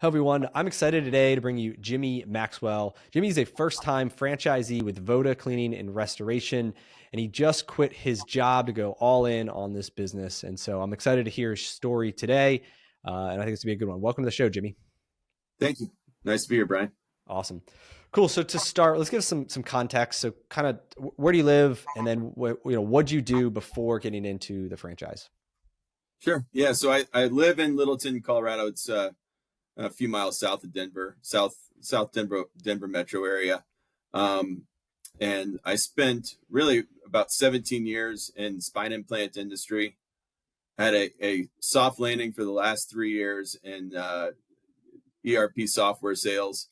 Hello, everyone. I'm excited today to bring you Jimmy Maxwell. Jimmy is a first-time franchisee with Voda Cleaning and Restoration, and he just quit his job to go all in on this business. And so I'm excited to hear his story today, and I think it's going to be a good one. Welcome to the show, Jimmy. Thank you. Nice to be here, Brian. Awesome. Cool. So to start, let's give some context. So kind of where do you live, and then what'd you do before getting into the franchise? Sure. Yeah. So I live in Littleton, Colorado. It's a few miles south of Denver, South Denver metro area. And I spent really about 17 years in spine implant industry. Had a soft landing for the last 3 years in ERP software sales.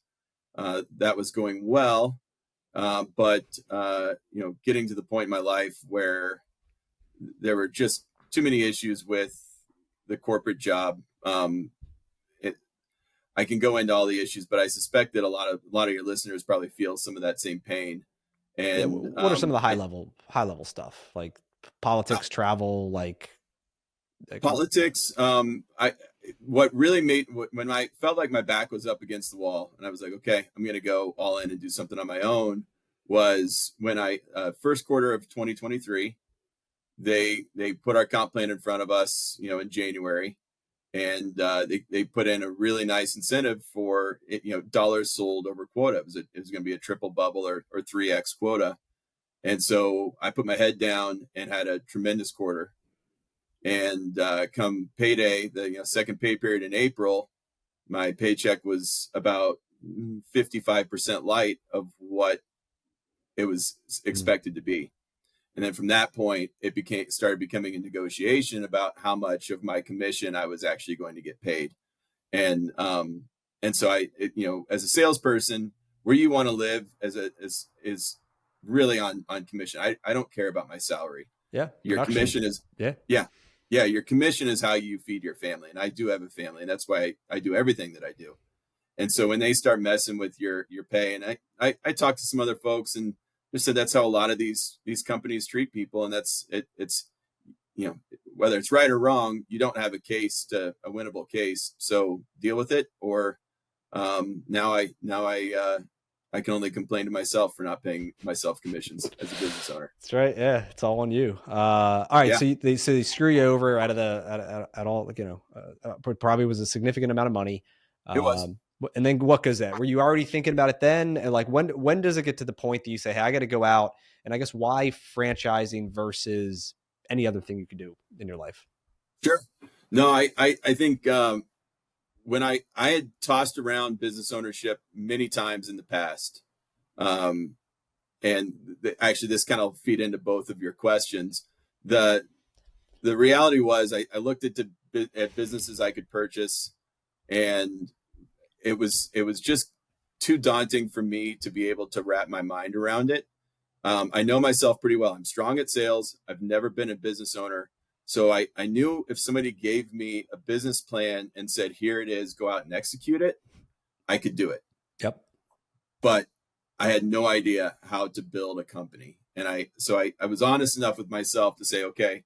That was going well, but getting to the point in my life where there were just too many issues with the corporate job. I can go into all the issues, but I suspect that a lot of your listeners probably feel some of that same pain. And Yeah, what are some of the high level stuff, like politics, travel, like politics? What really made when I felt like my back was up against the wall, and I was like, okay, I'm going to go all in and do something on my own. Was when I first quarter of 2023, they put our comp plan in front of us, in January. And they put in a really nice incentive for dollars sold over quota. It was going to be a triple bubble or 3x quota. And so I put my head down and had a tremendous quarter. And come payday, the second pay period in April, my paycheck was about 55% light of what it was expected to be. And then from that point, it started becoming a negotiation about how much of my commission I was actually going to get paid. And so as a salesperson, where you want to live is really on commission. I don't care about my salary. Yeah. Your commission is your commission is how you feed your family. And I do have a family, and that's why I do everything that I do. And so when they start messing with your pay, and I talked to some other folks, and just said that's how a lot of these companies treat people, and it's whether it's right or wrong, you don't have a winnable case. So deal with it, or now I can only complain to myself for not paying myself commissions as a business owner. That's right. Yeah, it's all on you. All right. Yeah. So they screw you over out of at all. Probably was a significant amount of money. It was. And then what goes that? Were you already thinking about it then? And like, when does it get to the point that you say, hey, I got to go out? And I guess why franchising versus any other thing you could do in your life? Sure. No, I think when I had tossed around business ownership many times in the past, and actually this kind of feed into both of your questions. The reality was I looked at businesses I could purchase, and it was just too daunting for me to be able to wrap my mind around it. I know myself pretty well. I'm strong at sales. I've never been a business owner. So I knew if somebody gave me a business plan and said, here it is, go out and execute it, I could do it. Yep. But I had no idea how to build a company. And I was honest enough with myself to say, okay,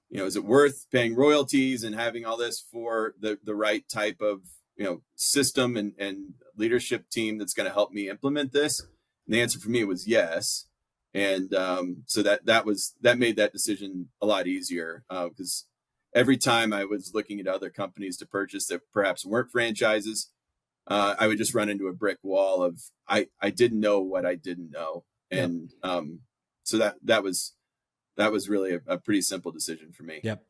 is it worth paying royalties and having all this for the right type of system and leadership team that's going to help me implement this? And the answer for me was yes. And so that made that decision a lot easier, because every time I was looking at other companies to purchase that perhaps weren't franchises, I would just run into a brick wall of I didn't know what I didn't know. And so that was really a pretty simple decision for me. Yep.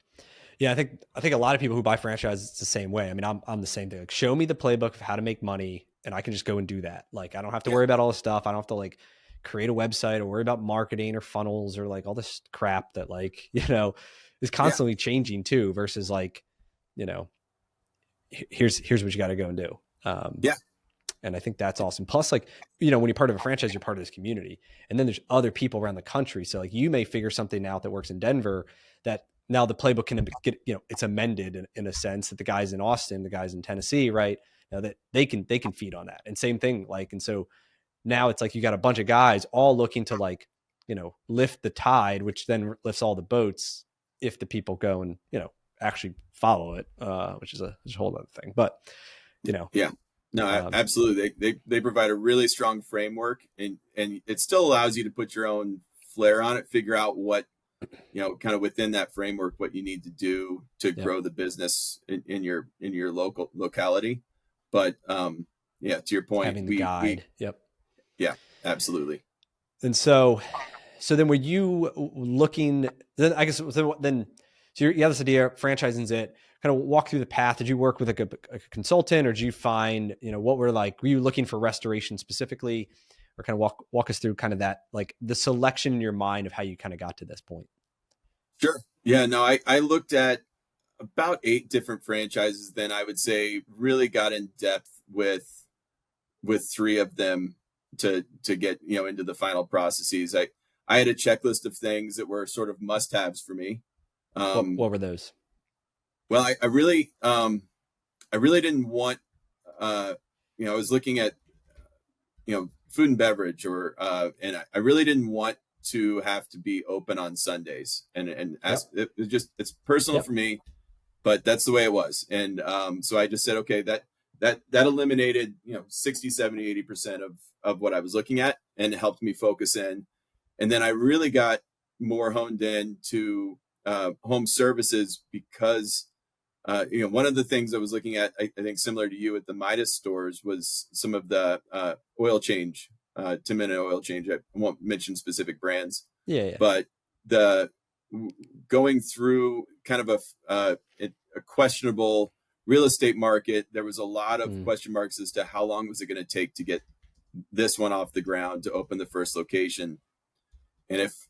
Yeah, I think a lot of people who buy franchises, it's the same way. I mean, I'm the same thing. Like, show me the playbook of how to make money, and I can just go and do that. Like, I don't have to worry about all this stuff. I don't have to like create a website or worry about marketing or funnels or like all this crap that is constantly changing too. Versus like, here's what you got to go and do. And I think that's awesome. Plus, like, when you're part of a franchise, you're part of this community, and then there's other people around the country. So like, you may figure something out that works in Denver that now the playbook can get, it's amended in a sense that the guys in Austin, the guys in Tennessee, right, that they can feed on that. And same thing, like, and so now it's like you got a bunch of guys all looking to like, lift the tide, which then lifts all the boats if the people go and, actually follow it, which is a whole other thing. But you know. Yeah. No, absolutely. They provide a really strong framework, and it still allows you to put your own flair on it, figure out what, kind of within that framework, what you need to do to grow the business in your locality. But yeah, to your point, Having the guide. Yep. Yeah, absolutely. And so then were you looking, then I guess, so you have this idea, franchising's it, kind of walk through the path. Did you work with a consultant, or did you find, were you looking for restoration specifically, or kind of walk us through kind of that, like the selection in your mind of how you kind of got to this point? Sure. Yeah, no, I looked at about 8 different franchises. Then I would say really got in depth with 3 of them to get, into the final processes. I had a checklist of things that were sort of must-haves for me. What were those? Well, I really didn't want, I was looking at, food and beverage, and I really didn't want to have to be open on Sundays, and it's personal for me, but that's the way it was. And so I just said, okay, that eliminated, 60, 70, 80% of what I was looking at, and it helped me focus in. And then I really got more honed in to home services, because one of the things I was looking at, I think similar to you at the Midas stores, was some of the oil change, 10-minute oil change. I won't mention specific brands, but going through kind of a questionable real estate market, there was a lot of question marks as to how long was it going to take to get this one off the ground, to open the first location. And if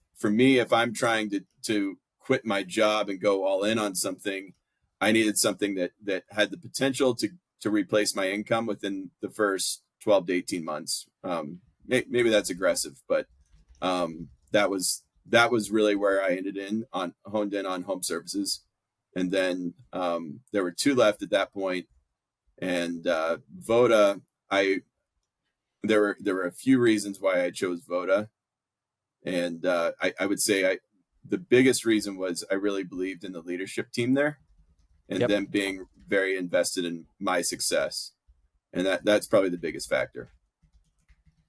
I'm trying to quit my job and go all in on something, I needed something that had the potential to replace my income within the first 12 to 18 months. Maybe that's aggressive, but that was really where I honed in on home services. And then there were 2 left at that point. And Voda, there were a few reasons why I chose Voda. And I would say the biggest reason was I really believed in the leadership team there, and them being very invested in my success. And that's probably the biggest factor.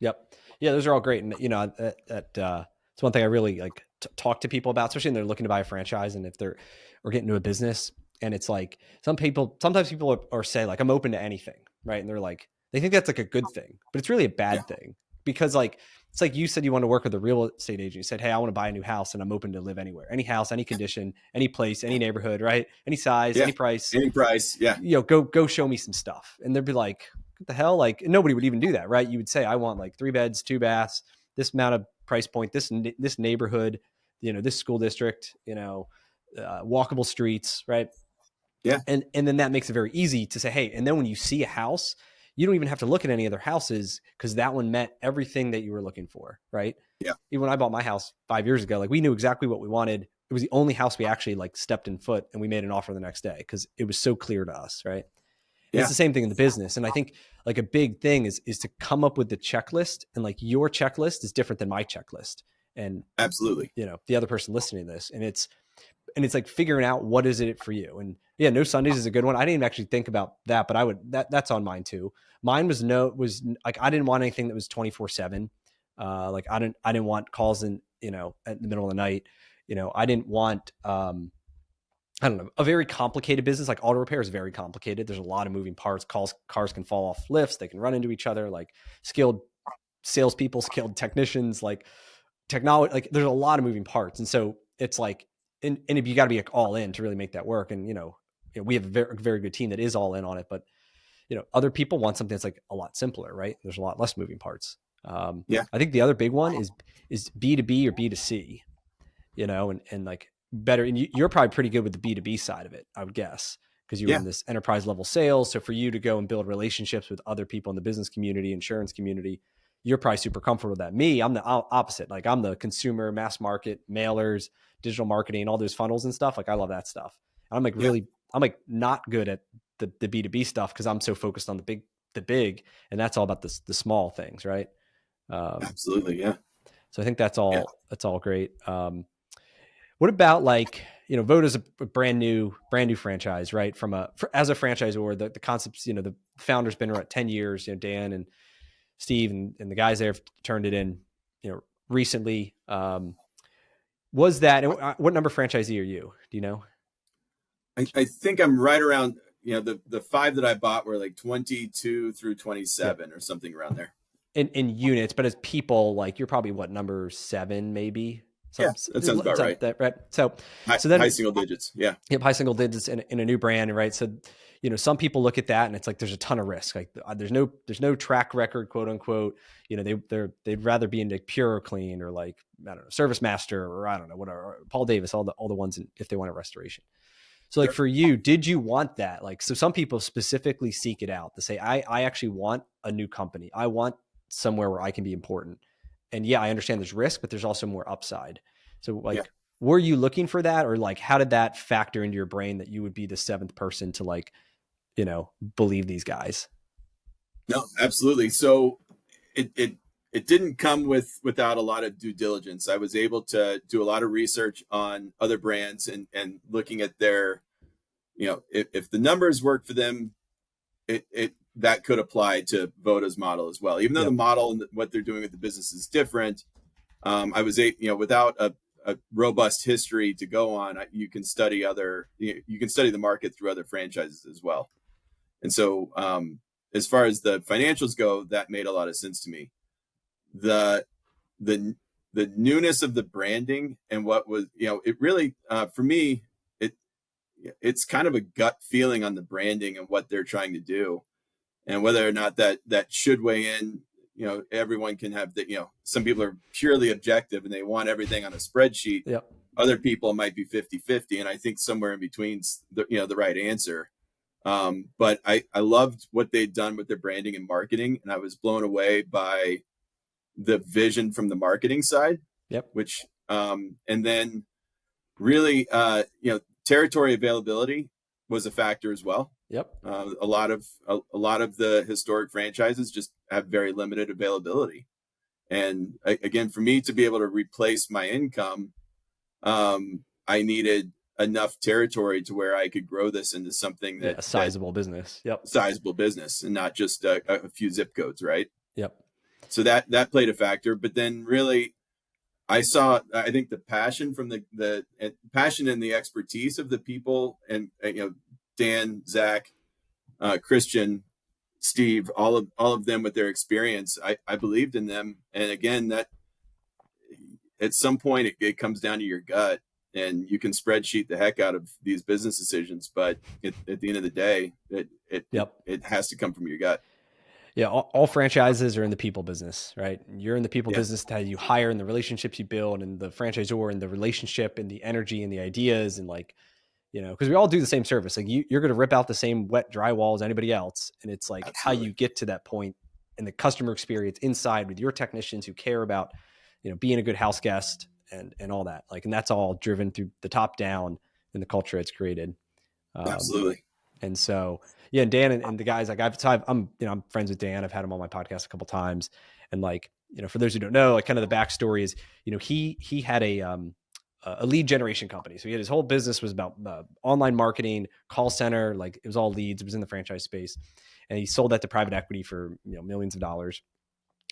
Yep. Yeah, those are all great. And, it's one thing I really like to talk to people about, especially when they're looking to buy a franchise, and if they're or get into a business. And it's like, sometimes people are say like, I'm open to anything. Right. And they're like, they think that's like a good thing, but it's really a bad thing, because like, it's like you said, you want to work with a real estate agent. You said, hey, I want to buy a new house, and I'm open to live anywhere, any house, any condition, any place, any neighborhood, right? Any size, any price. Yeah. Go show me some stuff. And they'd be like, what the hell? Like, nobody would even do that, right? You would say, I want like 3 beds, 2 baths, this amount of price point, this neighborhood, this school district, walkable streets, right? Yeah. And then that makes it very easy to say, hey, and then when you see a house, you don't even have to look at any other houses, because that one met everything that you were looking for, right? Yeah. Even when I bought my house 5 years ago, like, we knew exactly what we wanted. It was the only house we actually like stepped in foot, and we made an offer the next day because it was so clear to us, right? Yeah. It's the same thing in the business. And I think like a big thing is to come up with the checklist, and like your checklist is different than my checklist. And absolutely, the other person listening to this, and it's like figuring out what is it for you. And yeah, no Sundays is a good one. I didn't even actually think about that, but that's on mine too. Mine was like, I didn't want anything that was 24/7. Like I didn't want calls in, at the middle of the night. I didn't want, I don't know, a very complicated business. Like auto repair is very complicated. There's a lot of moving parts. Cars can fall off lifts. They can run into each other. Like skilled salespeople, skilled technicians, like technology, like there's a lot of moving parts. And so it's like, and if you got to be all in to really make that work. And, we have a very, very good team that is all in on it, but other people want something that's like a lot simpler, right? There's a lot less moving parts. I think the other big one is B2B or B2C, and like better. And you're probably pretty good with the B2B side of it, I would guess, because you're in this enterprise level sales. So for you to go and build relationships with other people in the business community, insurance community, you're probably super comfortable with that. Me, I'm the opposite. Like I'm the consumer, mass market, mailers, digital marketing, all those funnels and stuff. Like I love that stuff. I'm like I'm like not good at the B2B stuff, because I'm so focused on the big, and that's all about the small things, right? Absolutely, yeah. So I think that's all great. What about like, Voda's a brand new franchise, right? As a franchisor, the concepts, the founder's been around 10 years, Dan and Steve and the guys there have turned it in, recently. Was that, what number franchisee are you? Do you know? I think I'm right around, the 5 that I bought were like 22 through 27 or something around there. In units, but as people, like you're probably number 7, maybe. Yeah, that sounds about right. Right. So then high single digits. Yeah. Yep. High single digits in a new brand. Right. So, some people look at that and it's like, there's a ton of risk. Like there's no track record, quote unquote. They'd rather be into Pure Clean or like, I don't know, Service Master or I don't know, whatever, Paul Davis, all the ones if they want a restoration. So like for you, did you want that? Like, so some people specifically seek it out to say, I actually want a new company. I want somewhere where I can be important. And yeah, I understand there's risk, but there's also more upside. So like, were you looking for that, or like, how did that factor into your brain that you would be the 7th person to like, believe these guys? No, absolutely. So it didn't come without a lot of due diligence. I was able to do a lot of research on other brands and looking at their, if the numbers work for them, that could apply to Voda's model as well. Even though the model and what they're doing with the business is different, I was without a robust history to go on, you can study the market through other franchises as well. And so, as far as the financials go, that made a lot of sense to me. The newness of the branding and what was, it really, for me, it's kind of a gut feeling on the branding and what they're trying to do, and whether or not that should weigh in. Everyone can have that. Some people are purely objective and they want everything on a spreadsheet. Yep. Other people might be 50-50. And I think somewhere in between's the right answer. But I loved what they'd done with their branding and marketing. And I was blown away by the vision from the marketing side. Yep. Which, and then really, territory availability was a factor as well. Yep. A lot of the historic franchises just have very limited availability. And again, for me to be able to replace my income, I needed enough territory to where I could grow this into something that a sizable business. Yep. Sizable business, and not just a few zip codes. Right. Yep. So that played a factor, but then really I think the passion from the passion and the expertise of the people, and Dan, Zach, Christian, Steve, all of them with their experience, I believed in them. And again, that at some point it comes down to your gut, and you can spreadsheet the heck out of these business decisions, but at the end of the day, it has to come from your gut. Yeah, all franchises are in the people business, right? You're in the people business that you hire, and the relationships you build, and the franchisor and the relationship and the energy and the ideas, and like, because we all do the same service. Like you're going to rip out the same wet drywall as anybody else. And it's like Absolutely. How you get to that point and the customer experience inside with your technicians who care about, being a good house guest and all that. Like, and that's all driven through the top down and the culture it's created. Absolutely. And so, yeah, and Dan and the guys, like I'm friends with Dan. I've had him on my podcast a couple of times. And like, for those who don't know, like kind of the backstory is, he had a lead generation company. So he had his whole business was about online marketing, call center, like it was all leads. It was in the franchise space. And he sold that to private equity for millions of dollars.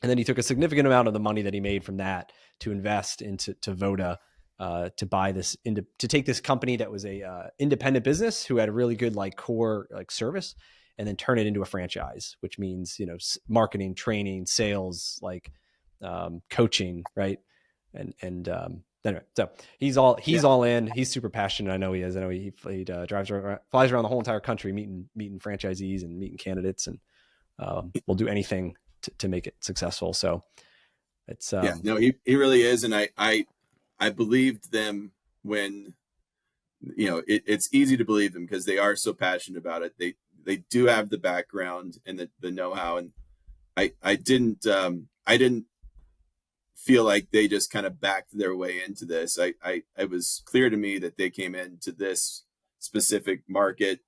And then he took a significant amount of the money that he made from that to invest into Voda, to buy this, to take this company that was a independent business who had a really good like core like service, and then turn it into a franchise, which means, marketing, training, sales, like coaching, right? And anyway, so he's all in. He's super passionate. I know he is. I know he flies around the whole entire country, meeting franchisees and meeting candidates, and will do anything to make it successful. So it's he really is. And I believed them when, it's easy to believe them because they are so passionate about it. They do have the background and the know-how. And I didn't feel like they just kind of backed their way into this. It was clear to me that they came into this specific market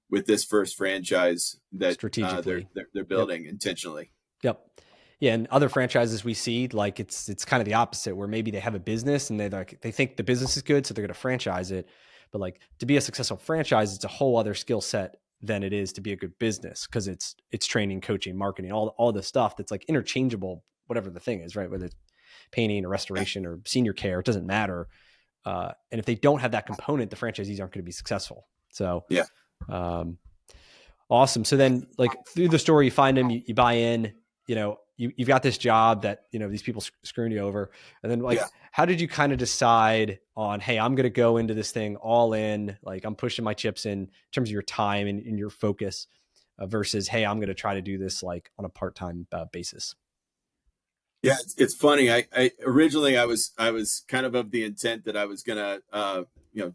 with this first franchise that strategically they're building intentionally. Yep. Yeah. And other franchises we see, like it's kind of the opposite, where maybe they have a business and they think the business is good, so they're going to franchise it. But like to be a successful franchise, it's a whole other skill set than it is to be a good business, because it's training, coaching, marketing, all the stuff that's like interchangeable, whatever the thing is, right? Whether it's painting or restoration or senior care, it doesn't matter. And if they don't have that component, the franchisees aren't going to be successful. So Yeah. Awesome. So then like through the story, you find them, you buy in, you've got this job that, these people screwing you over. And then like, how did you kind of decide on, hey, I'm going to go into this thing all in, like I'm pushing my chips in terms of your time and your focus versus, hey, I'm going to try to do this like on a part-time basis? Yeah, it's funny. I originally I was kind of the intent that I was gonna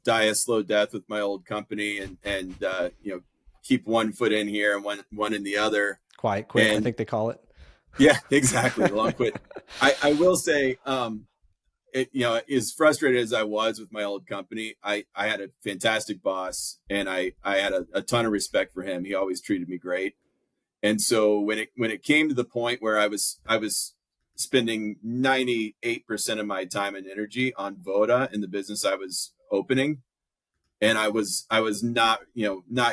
die a slow death with my old company and keep one foot in here and one in the other. Quiet quit, I think they call it. Yeah, exactly. Long quit. I will say, as frustrated as I was with my old company, I had a fantastic boss, and I had a ton of respect for him. He always treated me great. And so when it came to the point where I was spending 98% of my time and energy on Voda in the business I was opening, and I was not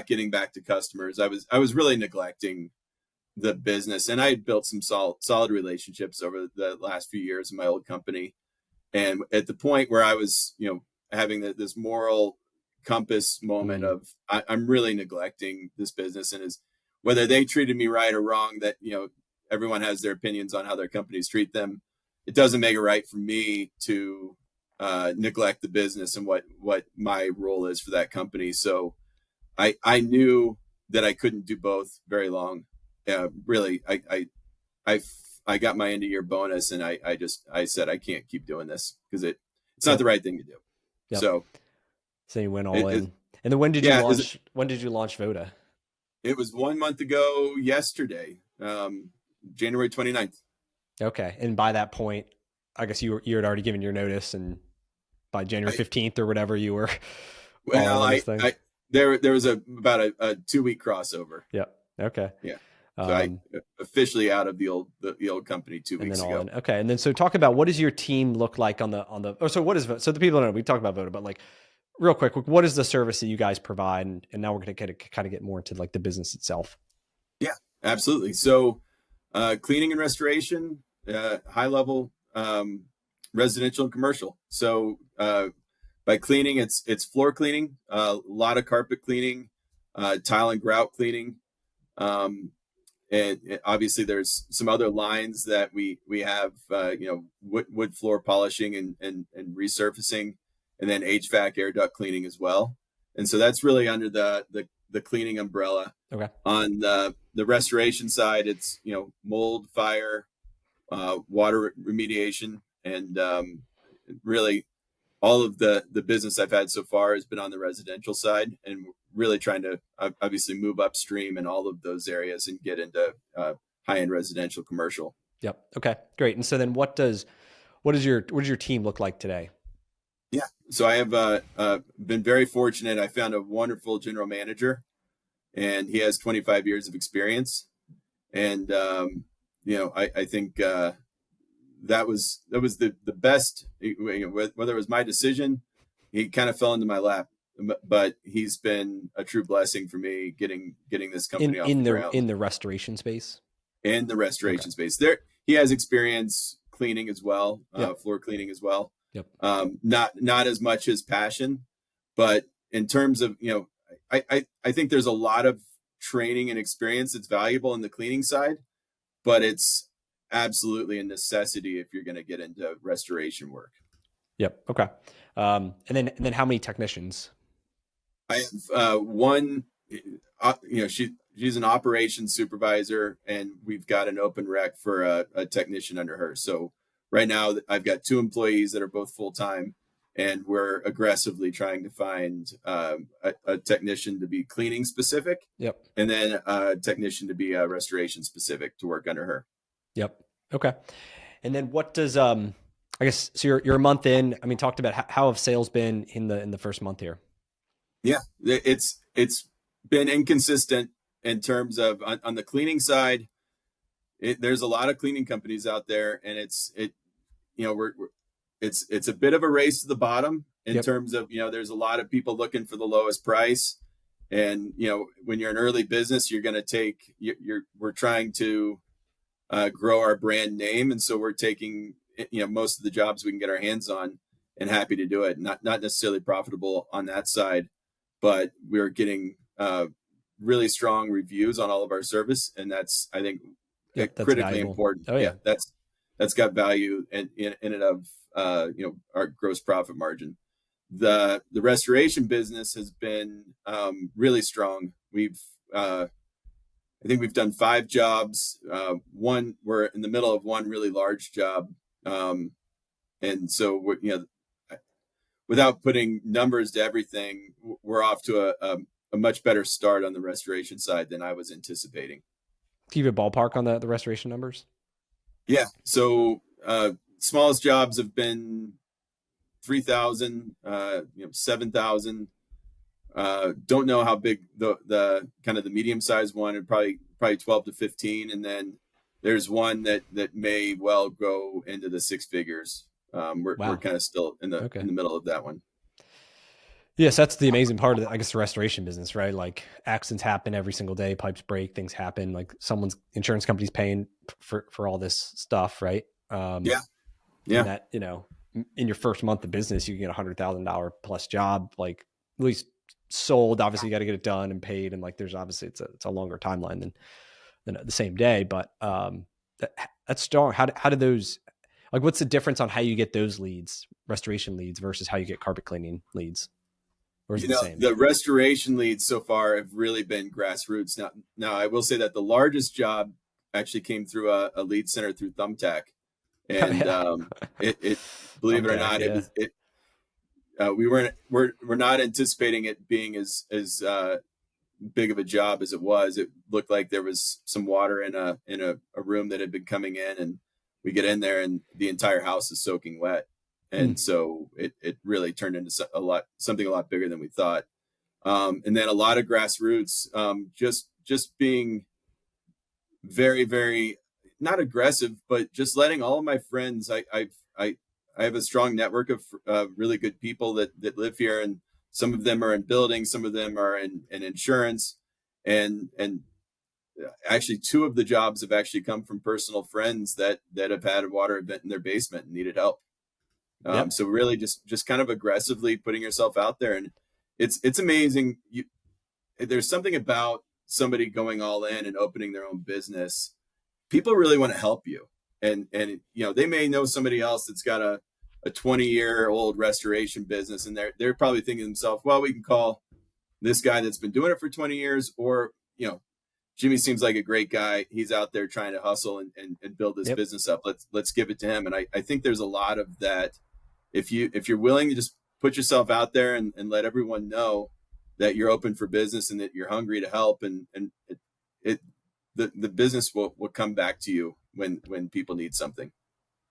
getting back to customers. I was really neglecting the business, and I had built some solid relationships over the last few years in my old company. And at the point where I was having this moral compass moment of I'm really neglecting this business, and is whether they treated me right or wrong, that everyone has their opinions on how their companies treat them. It doesn't make it right for me to neglect the business and what my role is for that company. So I knew that I couldn't do both very long. Really, I got my end of year bonus, and I said I can't keep doing this because it's not the right thing to do. Yep. So you went all in. And then when did you launch? When did you launch Voda? It was 1 month ago yesterday, January 29th. Okay. And by that point, I guess you had already given your notice, and by January 15th or whatever you were. Well, there was about a 2-week crossover. Yeah. Okay. Yeah. So I officially out of the old company 2 weeks ago. Okay. And then, so talk about, what does your team look like so the people don't know, we talk about Voda, but like real quick, what is the service that you guys provide? And now we're going to kind of get more into like the business itself. Yeah, absolutely. So, cleaning and restoration, high level, residential and commercial. So, by cleaning, it's floor cleaning, a lot of carpet cleaning, tile and grout cleaning. And obviously there's some other lines that we have, wood floor polishing and resurfacing, and then HVAC air duct cleaning as well. And so that's really under the cleaning umbrella. Okay. On the restoration side, it's, mold, fire, water remediation, and really all of the business I've had so far has been on the residential side, and really trying to obviously move upstream in all of those areas and get into high-end residential commercial. Yep. Okay, great. And so then what does your team look like today? Yeah. So I have been very fortunate. I found a wonderful general manager, and he has 25 years of experience. And, I think that was the best, whether it was my decision, he kind of fell into my lap, but he's been a true blessing for me getting this company off the ground. In the restoration space. In the restoration space, he has experience cleaning as well, floor cleaning as well. Yep. Not as much his passion, but in terms of, I think there's a lot of training and experience that's valuable in the cleaning side, but it's absolutely a necessity if you're going to get into restoration work. Yep. Okay. And then how many technicians? I have one. She's an operations supervisor, and we've got an open rec for a technician under her. So right now I've got 2 employees that are both full time, and we're aggressively trying to find a technician to be cleaning specific. Yep. And then a technician to be restoration specific to work under her. Yep. Okay. And then what does I guess, so you're a month in. I mean, talked about how have sales been in the first month here? Yeah, it's been inconsistent in terms of on the cleaning side. There's a lot of cleaning companies out there, and it's a bit of a race to the bottom. in Yep. terms of, there's a lot of people looking for the lowest price. And, when you're an early business, you're going to we're trying to grow our brand name. And so we're taking, most of the jobs we can get our hands on, and happy to do it. Not necessarily profitable on that side, but we're getting really strong reviews on all of our service. And that's, I think, Yep, that's critically valuable. important. Oh yeah. That's got value in and of, our gross profit margin. The restoration business has been really strong. I think we've done 5 jobs. We're in the middle of one really large job. And so without putting numbers to everything, we're off to a much better start on the restoration side than I was anticipating. Do you have a ballpark on the restoration numbers? Yeah. So smallest jobs have been 3,000, 7,000. Don't know how big the kind of the medium sized one, and probably 12 to 15. And then there's one that may well go into the 6 figures. We're kind of still in the middle of that one. Yes, that's the amazing part of the restoration business, right? Like accidents happen every single day, pipes break, things happen. Like someone's insurance company's paying for all this stuff, right? Yeah. And that, in your first month of business, you can get $100,000 plus job, like at least sold. Obviously, you got to get it done and paid, and like there's obviously it's a longer timeline than the same day. But that's strong. How did those, like, what's the difference on how you get those leads, restoration leads, versus how you get carpet cleaning leads? Or is it the same? The restoration leads so far have really been grassroots. Now I will say that the largest job actually came through a lead center through Thumbtack, and it believe it or not, we're not anticipating it being as big of a job as it was. It looked like there was some water in a room that had been coming in, and we get in there and the entire house is soaking wet. And so it really turned into something a lot bigger than we thought. And then a lot of grassroots, just being very, very not aggressive, but just letting all of my friends, I have a strong network of really good people that live here, and some of them are in buildings, some of them are in insurance, and actually 2 of the jobs have actually come from personal friends that have had a water event in their basement and needed help. So really just kind of aggressively putting yourself out there, and it's amazing. There's something about somebody going all in and opening their own business. People really want to help you. And they may know somebody else that's got a 20-year-old restoration business, and they're probably thinking to themselves, well, we can call this guy that's been doing it for 20 years, or, Jimmy seems like a great guy. He's out there trying to hustle and build this business up. Let's give it to him. And I think there's a lot of that. If you're willing to just put yourself out there and let everyone know that you're open for business and that you're hungry to help, and the business will come back to you when people need something.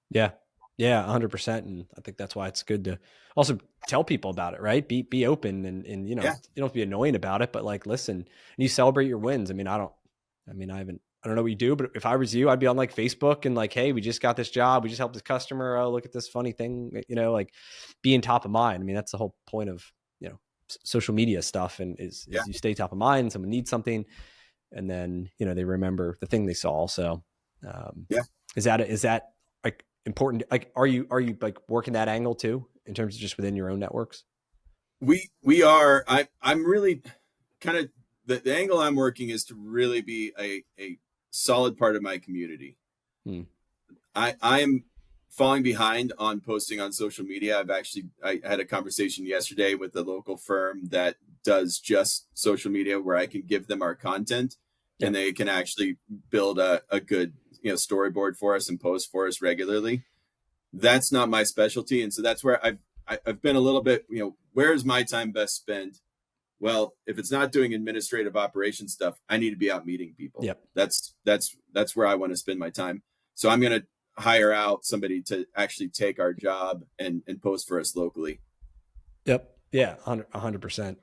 Yeah. 100%. And I think that's why it's good to also tell people about it, right? Be open and you don't have to be annoying about it, but like, listen, and you celebrate your wins. I don't know what you do, but if I was you, I'd be on like Facebook and like, hey, we just got this job. We just helped this customer. Oh, look at this funny thing, like being top of mind. That's the whole point of, social media stuff, and is you stay top of mind. Someone needs something, and then, they remember the thing they saw. So, is that like important? Like, are you like working that angle too, in terms of just within your own networks? We are. I'm really kind of the angle I'm working is to really be a solid part of my community. I'm falling behind on posting on social media. I had a conversation yesterday with a local firm that does just social media, where I can give them our content and they can actually build a good, storyboard for us and post for us regularly. That's not my specialty. And so that's where I've been a little bit, where's my time best spent? Well, if it's not doing administrative operation stuff, I need to be out meeting people. That's where I want to spend my time. So I'm going to hire out somebody to actually take our job and post for us locally. Yep. Yeah. 100%.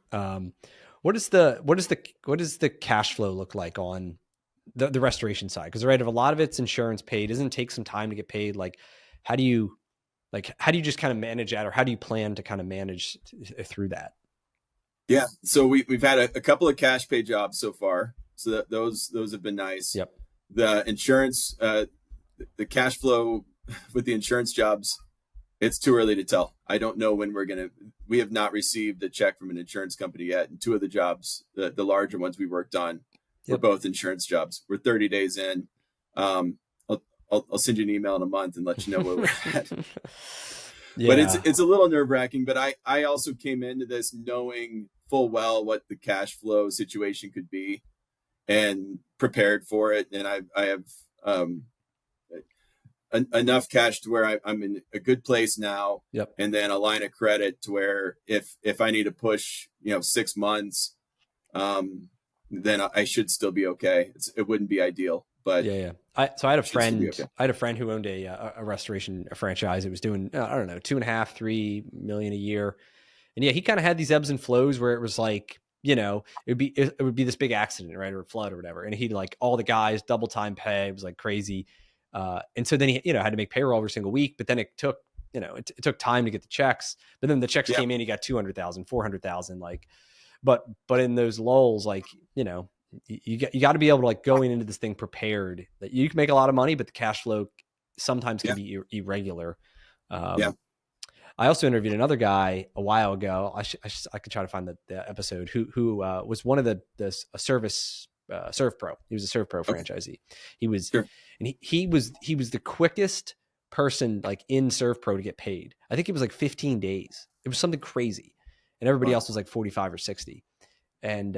What does the cash flow look like on the restoration side? Because, right, if a lot of it's insurance paid, doesn't it take some time to get paid? Like, how do you Like, how do you just kind of manage that, or how do you plan to kind of manage through that? Yeah. So we've had a couple of cash pay jobs so far. So those have been nice. Yep. The insurance, the cash flow with the insurance jobs, it's too early to tell. I don't know when we have not received a check from an insurance company yet. And two of the jobs, the larger ones we worked on, were both insurance jobs. We're 30 days in. I'll send you an email in a month and let you know where we're at. But it's a little nerve wracking, but I also came into this knowing full well what the cash flow situation could be and prepared for it. And I have enough cash to where I'm in a good place now. Yep. And then a line of credit to where if I need to push, 6 months, then I should still be okay. It wouldn't be ideal, but so I had a friend, okay. I had a friend who owned a restoration franchise. It was doing, I don't know, 2.5-3 million a year. And he kind of had these ebbs and flows where it was like, it would be this big accident, right? Or a flood or whatever. And he'd like all the guys double time pay. It was like crazy. And so then he, had to make payroll every single week, but then it took, it took time to get the checks, but then the checks came in, he got 200,000, 400,000, like, but in those lulls, like, you got to be able to like going into this thing prepared that you can make a lot of money, but the cash flow sometimes can be irregular. I also interviewed another guy a while ago. I could try to find the episode who was one of the service Serve Pro. He was a Serve Pro franchisee. He was, and he was the quickest person like in Serve Pro to get paid. I think it was like 15 days. It was something crazy. And everybody else was like 45 or 60. And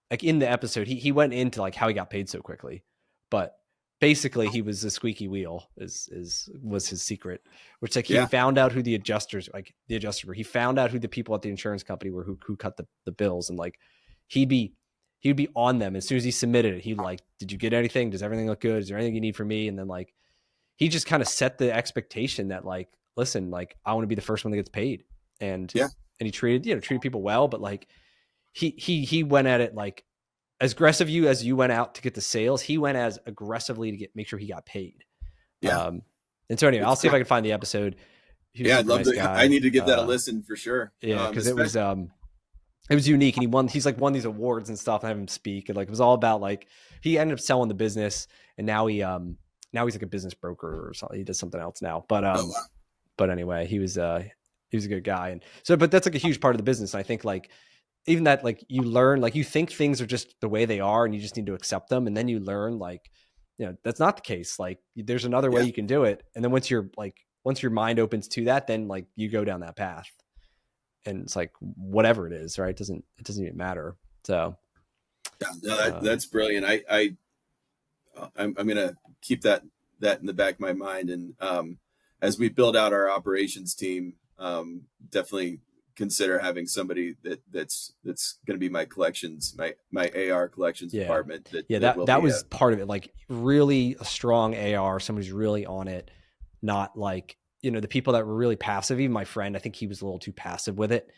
like in the episode, he went into like how he got paid so quickly, but basically he was a squeaky wheel was his secret, which like he found out who the adjusters were. He found out who the people at the insurance company were who cut the bills, and like he'd be on them as soon as he submitted it. He'd like, did you get anything? Does everything look good? Is there anything you need from me? And then like he just kind of set the expectation that like, listen, like I want to be the first one that gets paid. And he treated people well, but like he went at it like as aggressive as you went out to get the sales, he went as aggressively to make sure he got paid. And so anyway, I'll see if I can find the episode. I'd love to. I need to give that a listen for sure. Because it was unique, and he's like won these awards and stuff, and have him speak, and like it was all about like he ended up selling the business, and now he's like a business broker or something. He does something else now, but anyway, he was a good guy, and so but that's like a huge part of the business. And I think like even that like you learn, like you think things are just the way they are and you just need to accept them, and then you learn like that's not the case. Like there's another way you can do it, and then once your mind opens to that, then like you go down that path. And it's like whatever it is, right? It doesn't even matter. So that's brilliant. I'm gonna keep that in the back of my mind, and as we build out our operations team, definitely consider having somebody that's going to be my collections, my AR collections department. That was part of it. Like really a strong AR, somebody's really on it, not like. The people that were really passive, even my friend, I think he was a little too passive with it.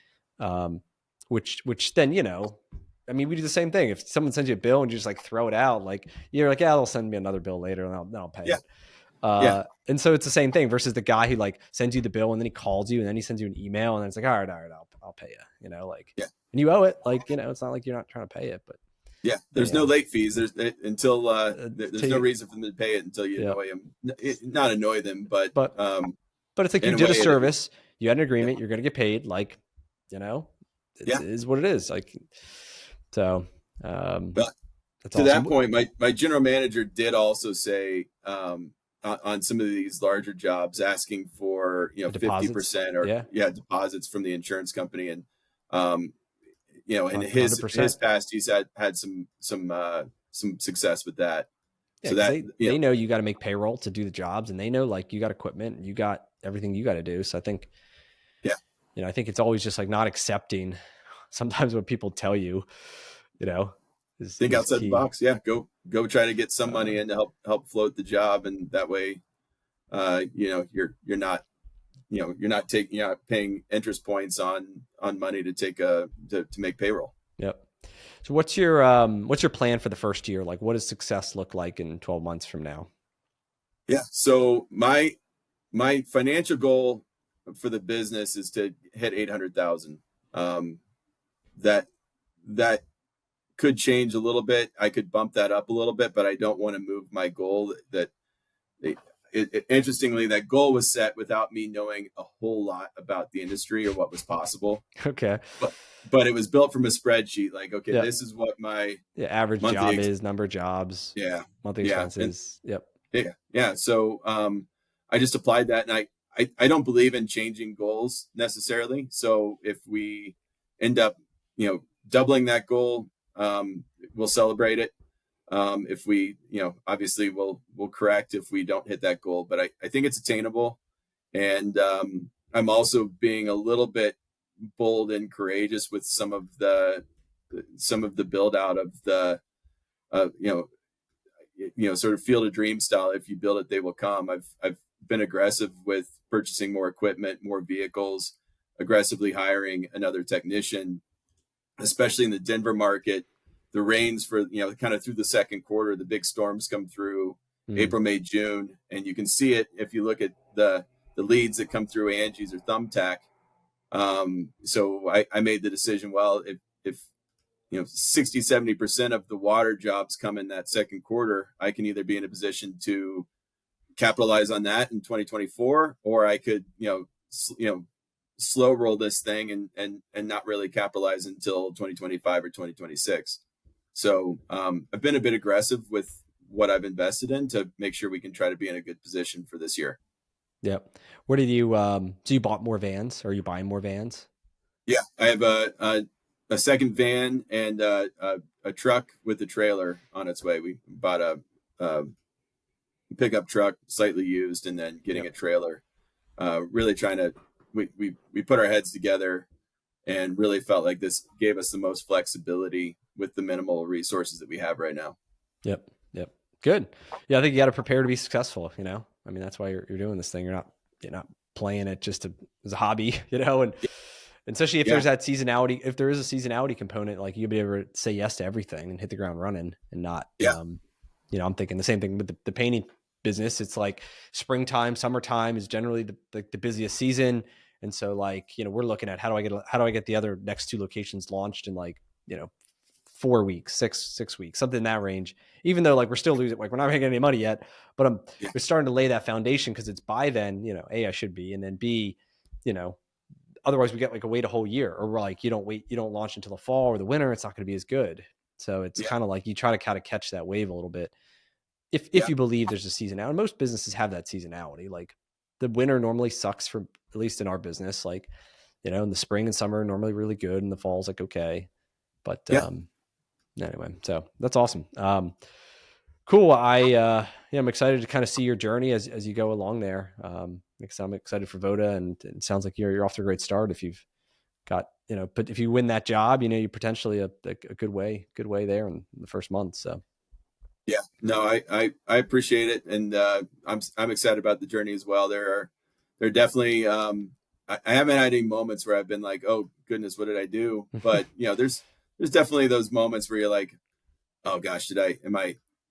Which then, I mean, we do the same thing. If someone sends you a bill and you just like throw it out, like you're like, they'll send me another bill later and I'll pay it. And so it's the same thing versus the guy who like sends you the bill and then he calls you and then he sends you an email and then it's like, all right, I'll pay you, and you owe it. Like, it's not like you're not trying to pay it, but there's no late fees. There's no reason for them to pay it until you annoy them. Not annoy them, but it's like you did a service, you had an agreement, you're going to get paid. Like, it is what it is. Like, so, but to awesome. That point, my general manager did also say, on some of these larger jobs, asking for, 50% or deposits from the insurance company. And, in his past, he's had some success with that. Yeah, so that they know you got to make payroll to do the jobs, and they know like you got equipment and you got everything you got to do. So I think, I think it's always just like not accepting sometimes what people tell you, think outside the box. Yeah. Go try to get some money in to help float the job. And that way, you're not paying interest points on money to to make payroll. Yep. So what's your plan for the first year? Like what does success look like in 12 months from now? Yeah. So my my financial goal for the business is to hit 800,000. That that could change a little bit. I could bump that up a little bit, but I don't want to move my goal. Interestingly, that goal was set without me knowing a whole lot about the industry or what was possible. Okay. But it was built from a spreadsheet. Like, okay, Yep. this is what my average monthly job is, number of jobs, monthly expenses. And, yeah. So I just applied that, and I don't believe in changing goals necessarily. So if we end up, doubling that goal, we'll celebrate it. If we, obviously we'll correct if we don't hit that goal, but I think it's attainable. And I'm also being a little bit bold and courageous with some of the build out of the, sort of field of dream style. If you build it, they will come. I've been aggressive with purchasing more equipment, more vehicles, aggressively hiring another technician, especially in the Denver market. The rains for, kind of through the second quarter, the big storms come through April, May, June. And you can see it if you look at the leads that come through Angie's or Thumbtack. So I made the decision, well, if 60, 70% of the water jobs come in that second quarter, I can either be in a position to capitalize on that in 2024, or I could, slow roll this thing and not really capitalize until 2025 or 2026. So I've been a bit aggressive with what I've invested in to make sure we can try to be in a good position for this year. Yep. What did you, so you bought more vans? Or are you buying more vans? Yeah, I have a second van and a truck with a trailer on its way. We bought a pickup truck, slightly used, and then getting a trailer. Really trying to, we put our heads together and really felt like this gave us the most flexibility with the minimal resources that we have right now. Yep. Good. Yeah, I think you got to prepare to be successful. I mean, that's why you're doing this thing. You're not playing it just as a hobby, and especially if there's that seasonality. If there is a seasonality component, like you'll be able to say yes to everything and hit the ground running, and not. I'm thinking the same thing with the painting business. It's like springtime, summertime is generally the busiest season. And so we're looking at how do I get the other next two locations launched in 4 weeks, six weeks, something in that range, even though we're still losing, we're not making any money yet, but we're starting to lay that foundation because it's by then, A, I should be, and then B, otherwise we get wait a whole year, or you don't launch until the fall or the winter. It's not going to be as good. So it's kind of you try to kind of catch that wave a little bit. If you believe there's a seasonality, most businesses have that seasonality. The winter normally sucks for, at least in our business, in the spring and summer, normally really good. And the fall's okay. But, anyway, so that's awesome. Cool. I'm excited to kind of see your journey as you go along there. Because I'm excited for Voda, and it sounds like you're off to a great start. If you've got, but if you win that job, you're potentially a good way there in the first month. So. Yeah, no, I appreciate it. And, I'm excited about the journey as well. There are definitely, I haven't had any moments where I've been like, oh goodness, what did I do? But, there's definitely those moments where you're like, oh gosh,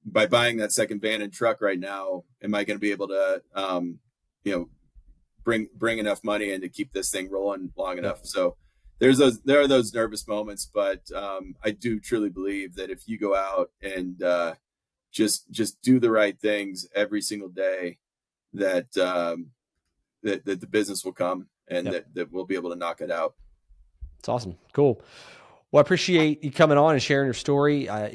by buying that second van and truck right now, am I going to be able to, bring enough money in to keep this thing rolling long enough? So there are those nervous moments, but I do truly believe that if you go out and just do the right things every single day, that that the business will come, and that we'll be able to knock it out. It's awesome. Cool. Well, I appreciate you coming on and sharing your story. I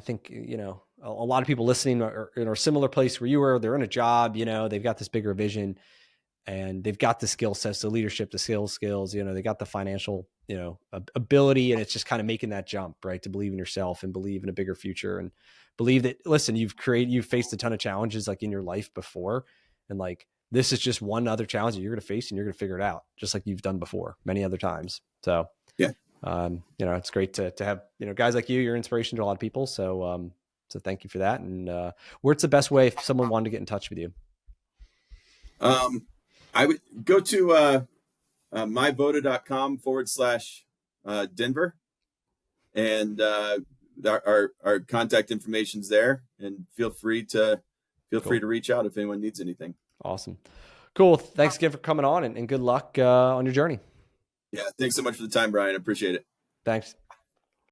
think, a lot of people listening are in a similar place where you were. They're in a job, they've got this bigger vision, and they've got the skill sets, the leadership, the sales skills, they got the financial, ability, and it's just kind of making that jump, right? To believe in yourself and believe in a bigger future, and believe that, listen, you've faced a ton of challenges in your life before. And this is just one other challenge that you're going to face, and you're going to figure it out just like you've done before many other times. So, it's great to have, guys like you. You're inspiration to a lot of people. So, so thank you for that. And where's the best way if someone wanted to get in touch with you? I would go to myvoda.com/Denver, and our contact information's there. And feel free to reach out if anyone needs anything. Awesome. Cool. Thanks again for coming on, and good luck on your journey. Yeah. Thanks so much for the time, Brian. I appreciate it. Thanks.